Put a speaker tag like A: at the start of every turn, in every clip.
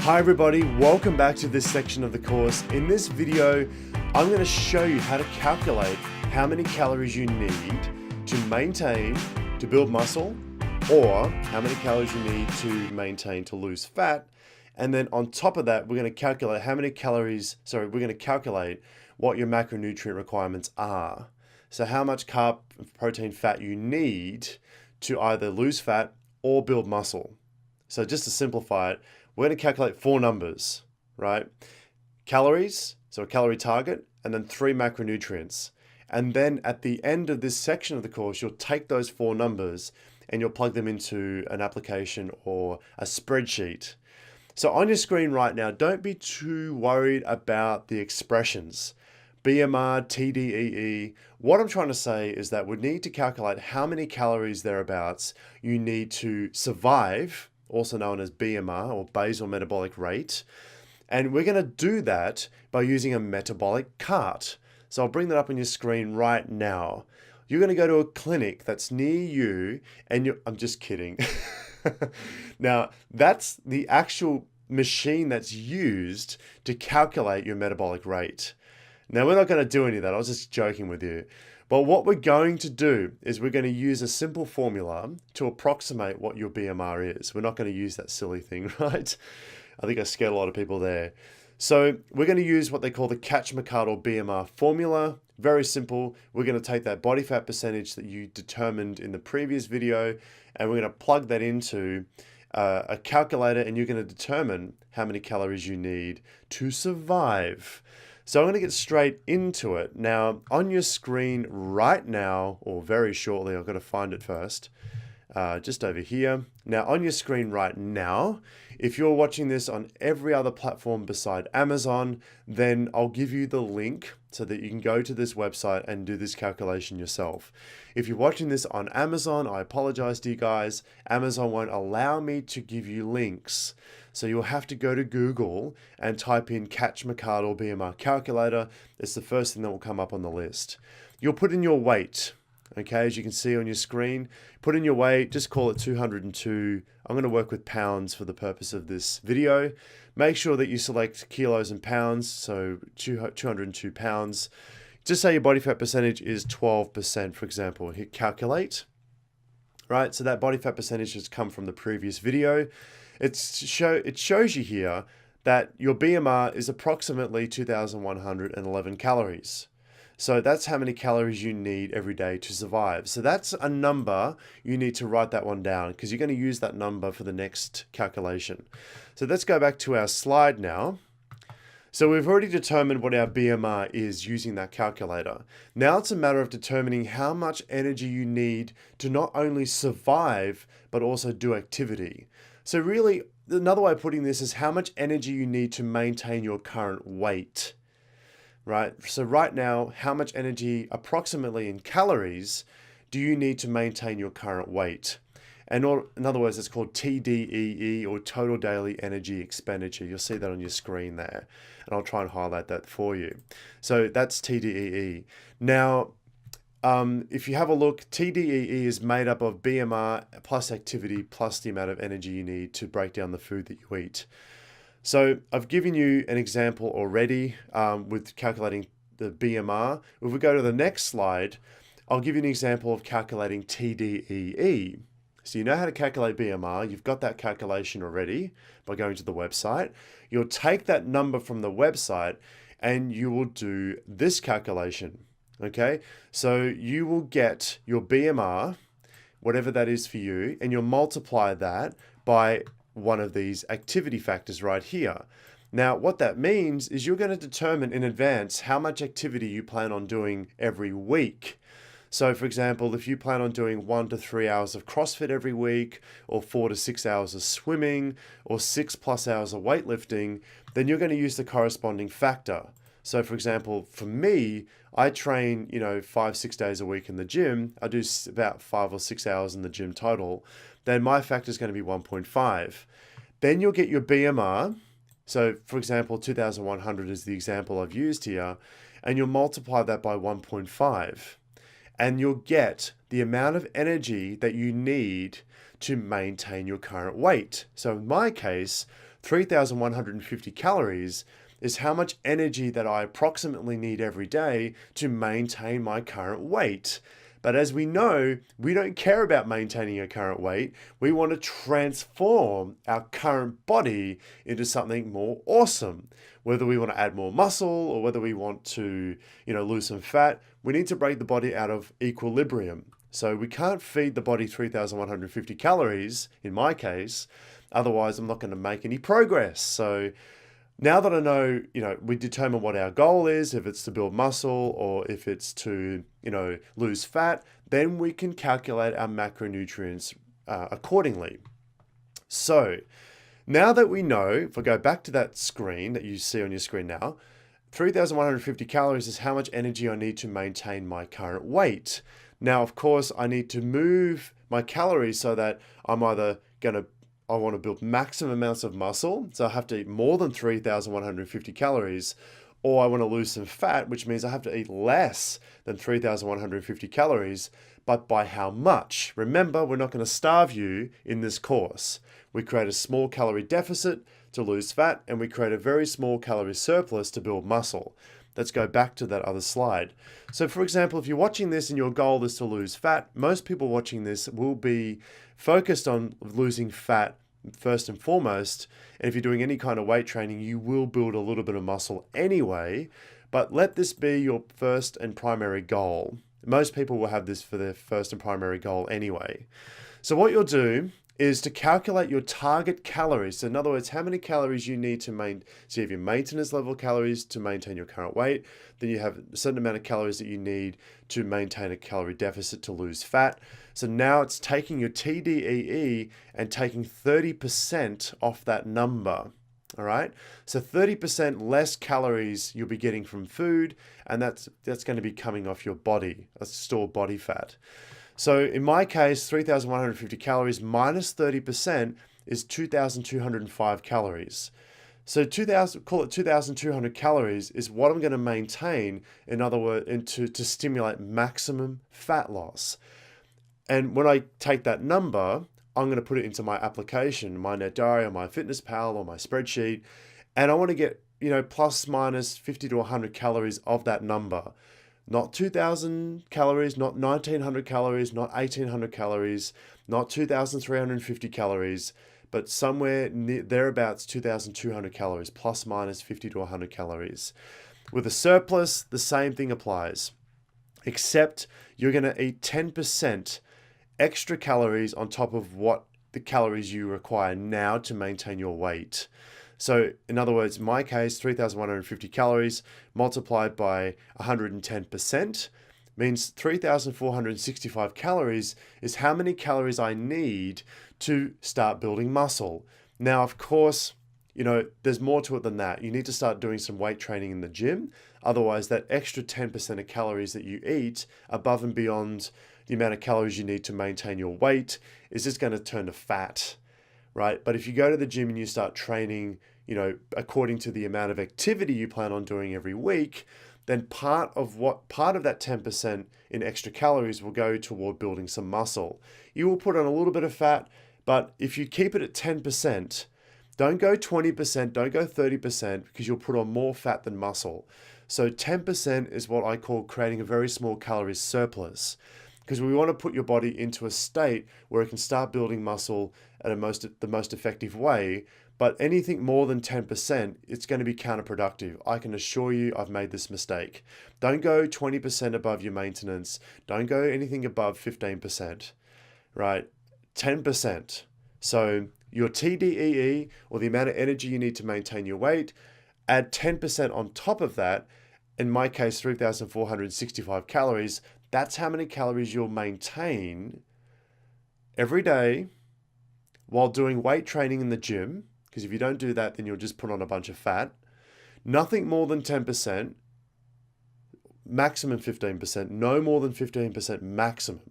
A: Hi everybody, welcome back to this section of the course. In this video, I'm going to show you how to calculate how many calories you need to maintain to build muscle, or how many calories you need to maintain to lose fat. And then on top of that, we're going to calculate what your macronutrient requirements are. So how much carb, protein, fat you need to either lose fat or build muscle. So just to simplify it, we're going to calculate four numbers, right? Calories, so a calorie target, and then 3 macronutrients. And then at the end of this section of the course, you'll take those four numbers and you'll plug them into an application or a spreadsheet. So on your screen right now, don't be too worried about the expressions. BMR, Tdee. What I'm trying to say is that we need to calculate how many calories thereabouts you need to survive, also known as BMR or basal metabolic rate. And we're going to do that by using a metabolic cart. So I'll bring that up on your screen right now. You're going to go to a clinic that's near you and I'm just kidding. Now, that's the actual machine that's used to calculate your metabolic rate. Now, we're not going to do any of that. I was just joking with you. But what we're going to do is we're going to use a simple formula to approximate what your BMR is. We're not going to use that silly thing, right? I think I scared a lot of people there. So we're going to use what they call the Cashback or BMR formula. Very simple. We're going to take that body fat percentage that you determined in the previous video, and we're going to plug that into a calculator, and you're going to determine how many calories you need to survive. So I'm going to get straight into it. Now, on your screen right now, or very shortly, I've got to find it first, just over here. Now, on your screen right now, if you're watching this on every other platform beside Amazon, then I'll give you the link so that you can go to this website and do this calculation yourself. If you're watching this on Amazon, I apologize to you guys. Amazon won't allow me to give you links. So you'll have to go to Google and type in Cashback or BMR calculator. It's the first thing that will come up on the list. You'll put in your weight. Okay, as you can see on your screen, put in your weight, just call it 202. I'm going to work with pounds for the purpose of this video. Make sure that you select kilos and pounds, so 202 pounds. Just say your body fat percentage is 12%, for example. Hit calculate. Right, so that body fat percentage has come from the previous video. It shows you here that your BMR is approximately 2,111 calories. So that's how many calories you need every day to survive. So that's a number. You need to write that one down because you're going to use that number for the next calculation. So let's go back to our slide now. So we've already determined what our BMR is using that calculator. Now it's a matter of determining how much energy you need to not only survive, but also do activity. So really, another way of putting this is how much energy you need to maintain your current weight. Right? So right now, how much energy, approximately in calories, do you need to maintain your current weight? And in other words, it's called TDEE, or total daily energy expenditure. You'll see that on your screen there. And I'll try and highlight that for you. So that's TDEE. Now, if you have a look, TDEE is made up of BMR plus activity plus the amount of energy you need to break down the food that you eat. So I've given you an example already with calculating the BMR. If we go to the next slide, I'll give you an example of calculating TDEE. So you know how to calculate BMR. You've got that calculation already by going to the website. You'll take that number from the website and you will do this calculation. Okay, so you will get your BMR, whatever that is for you, and you'll multiply that by one of these activity factors right here. Now, what that means is you're going to determine in advance how much activity you plan on doing every week. So for example, if you plan on doing 1 to 3 hours of CrossFit every week, or 4 to 6 hours of swimming, or 6+ hours of weightlifting, then you're going to use the corresponding factor. So for example, for me, I train, 5-6 days a week in the gym. I do about 5 or 6 hours in the gym total. Then my factor is going to be 1.5. Then you'll get your BMR. So for example, 2,100 is the example I've used here, and you'll multiply that by 1.5. And you'll get the amount of energy that you need to maintain your current weight. So in my case, 3,150 calories is how much energy that I approximately need every day to maintain my current weight. But as we know, we don't care about maintaining a current weight. We want to transform our current body into something more awesome. Whether we want to add more muscle or whether we want to, lose some fat, we need to break the body out of equilibrium. So we can't feed the body 3,150 calories, in my case, otherwise I'm not going to make any progress. So now that I know, we determine what our goal is, if it's to build muscle or if it's to, lose fat, then we can calculate our macronutrients accordingly. So now that we know, if I go back to that screen that you see on your screen now, 3,150 calories is how much energy I need to maintain my current weight. Now, of course, I need to move my calories so that I'm either I want to build maximum amounts of muscle, so I have to eat more than 3,150 calories, or I want to lose some fat, which means I have to eat less than 3,150 calories, but by how much? Remember, we're not going to starve you in this course. We create a small calorie deficit to lose fat, and we create a very small calorie surplus to build muscle. Let's go back to that other slide. So for example, if you're watching this and your goal is to lose fat, most people watching this will be focused on losing fat first and foremost. And if you're doing any kind of weight training, you will build a little bit of muscle anyway, but let this be your first and primary goal. Most people will have this for their first and primary goal anyway. So what you'll do is to calculate your target calories. So in other words, how many calories you need to so you have your maintenance level calories to maintain your current weight. Then you have a certain amount of calories that you need to maintain a calorie deficit to lose fat. So now it's taking your TDEE and taking 30% off that number. All right. So 30% less calories you'll be getting from food, and that's going to be coming off your body, that's stored body fat. So in my case, 3,150 calories minus 30% is 2,205 calories. So call it 2,200 calories is what I'm going to maintain, in other words, to stimulate maximum fat loss. And when I take that number, I'm going to put it into my application, my NetDiary or my FitnessPal or my spreadsheet, and I want to get, plus minus 50 to 100 calories of that number. Not 2,000 calories, not 1,900 calories, not 1,800 calories, not 2,350 calories, but somewhere thereabouts 2,200 calories, plus minus 50 to 100 calories. With a surplus, the same thing applies, except you're going to eat 10% extra calories on top of what the calories you require now to maintain your weight. So in other words, in my case, 3,150 calories multiplied by 110% means 3,465 calories is how many calories I need to start building muscle. Now, of course, there's more to it than that. You need to start doing some weight training in the gym. Otherwise, that extra 10% of calories that you eat above and beyond the amount of calories you need to maintain your weight is just going to turn to fat. Right? But if you go to the gym and you start training, according to the amount of activity you plan on doing every week, then part of that 10% in extra calories will go toward building some muscle. You will put on a little bit of fat, but if you keep it at 10%, don't go 20%, don't go 30%, because you'll put on more fat than muscle. So 10% is what I call creating a very small calorie surplus, because we want to put your body into a state where it can start building muscle at the most effective way. But anything more than 10%, it's going to be counterproductive. I can assure you I've made this mistake. Don't go 20% above your maintenance. Don't go anything above 15%, right? 10%. So your TDEE, or the amount of energy you need to maintain your weight, add 10% on top of that. In my case, 3,465 calories. That's how many calories you'll maintain every day while doing weight training in the gym. Because if you don't do that, then you'll just put on a bunch of fat. Nothing more than 10%, maximum 15%, no more than 15% maximum.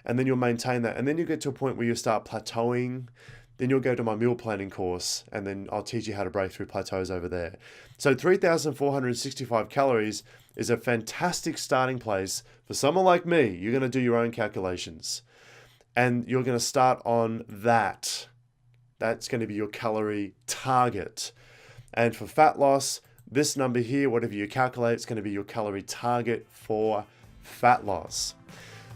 A: And then you'll maintain that. And then you get to a point where you start plateauing. Then you'll go to my meal planning course, and then I'll teach you how to break through plateaus over there. So 3,465 calories is a fantastic starting place for someone like me. You're going to do your own calculations, and you're going to start on that. That's going to be your calorie target. And for fat loss, this number here, whatever you calculate, it's going to be your calorie target for fat loss.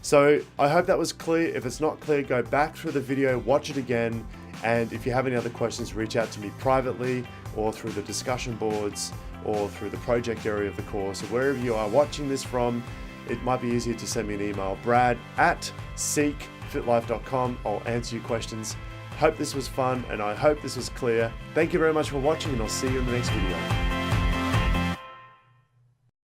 A: So I hope that was clear. If it's not clear, go back through the video, watch it again. And if you have any other questions, reach out to me privately or through the discussion boards or through the project area of the course, or wherever you are watching this from. It might be easier to send me an email, brad@seekfitlife.com. I'll answer your questions. Hope this was fun and I hope this was clear. Thank you very much for watching, and I'll see you in the next video.